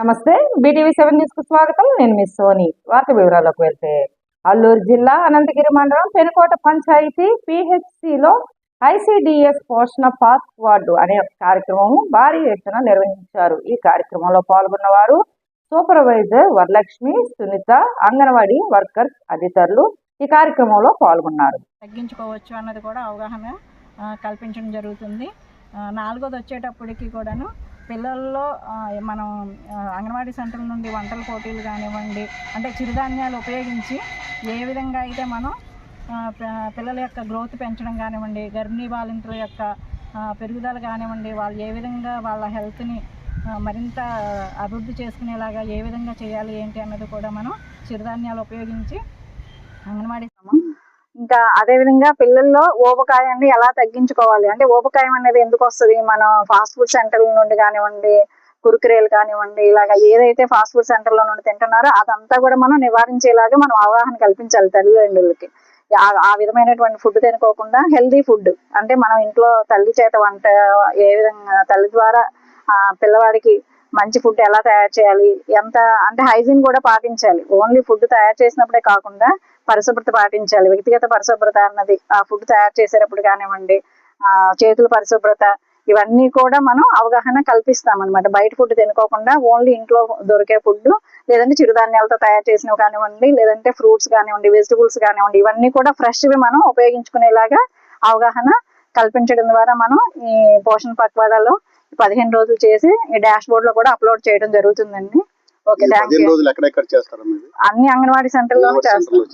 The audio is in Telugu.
నమస్తే, బీటీవీ 7 న్యూస్ కు స్వాగతం. నేను మిస్ సోని. వార్త వివరాలకు వెళ్తే, అల్లూరు జిల్లా అనంతగిరి మండలం పెనుకోట పంచాయతీ పిహెచ్సిలో ఐసిడిఎస్ పోషణ పాస్ వార్డు అనే కార్యక్రమం భారీ ఎత్తున నిర్వహించారు. ఈ కార్యక్రమంలో పాల్గొన్న వారు సూపర్వైజర్ వరలక్ష్మి, సునీత, అంగన్వాడీ వర్కర్స్ తదితరులు ఈ కార్యక్రమంలో పాల్గొన్నారు. తగ్గించుకోవచ్చు అన్నది కూడా అవగాహన కల్పించడం జరుగుతుంది. నాలుగోది వచ్చేటప్పటికి కూడాను పిల్లల్లో మనం అంగన్వాడీ సెంటర్ నుండి వంటల పోటీలు కానివ్వండి, అంటే చిరుధాన్యాలు ఉపయోగించి ఏ విధంగా అయితే మనం పిల్లల యొక్క గ్రోత్ పెంచడం కానివ్వండి, గర్భిణీ బాలింతల యొక్క పెరుగుదల కానివ్వండి, వాళ్ళు ఏ విధంగా వాళ్ళ హెల్త్ని మరింత అభివృద్ధి చేసుకునేలాగా ఏ విధంగా చేయాలి ఏంటి అన్నది కూడా మనం చిరుధాన్యాలు ఉపయోగించి అంగన్వాడీ ఇంకా అదేవిధంగా పిల్లల్లో ఊబకాయాన్ని ఎలా తగ్గించుకోవాలి, అంటే ఊబకాయం అనేది ఎందుకు వస్తుంది, మనం ఫాస్ట్ ఫుడ్ సెంటర్ల నుండి కానివ్వండి, కురుకురేలు కానివ్వండి, ఇలాగ ఏదైతే ఫాస్ట్ ఫుడ్ సెంటర్లో నుండి తింటున్నారో అదంతా కూడా మనం నివారించేలాగా మనం అవగాహన కల్పించాలి తల్లిదండ్రులకి. ఆ విధమైనటువంటి ఫుడ్ తినుకోకుండా హెల్దీ ఫుడ్, అంటే మనం ఇంట్లో తల్లి చేత వంట ఏ విధంగా తల్లి ద్వారా పిల్లవాడికి మంచి ఫుడ్ ఎలా తయారు చేయాలి, ఎంత అంటే హైజీన్ కూడా పాటించాలి. ఓన్లీ ఫుడ్ తయారు చేసినప్పుడే కాకుండా పరిశుభ్రత పాటించాలి. వ్యక్తిగత పరిశుభ్రత అన్నది ఆ ఫుడ్ తయారు చేసేటప్పుడు కానివ్వండి, చేతుల పరిశుభ్రత, ఇవన్నీ కూడా మనం అవగాహన కల్పిస్తామన్నమాట. బయట ఫుడ్ తినుకోకుండా ఓన్లీ ఇంట్లో దొరికే ఫుడ్, లేదంటే చిరుధాన్యాలతో తయారు చేసినవి కానివ్వండి, లేదంటే ఫ్రూట్స్ కానివ్వండి, వెజిటబుల్స్ కానివ్వండి, ఇవన్నీ కూడా ఫ్రెష్వి మనం ఉపయోగించుకునేలాగా అవగాహన కల్పించడం ద్వారా మనం ఈ పోషణ పక్వాడాలో 15 రోజులు చేసి ఈ డాష్ బోర్డ్ లో కూడా అప్లోడ్ చేయడం జరుగుతుందండి. Okay, thank you. అన్ని అంగన్వాడీ సెంటర్లో చేస్తాం.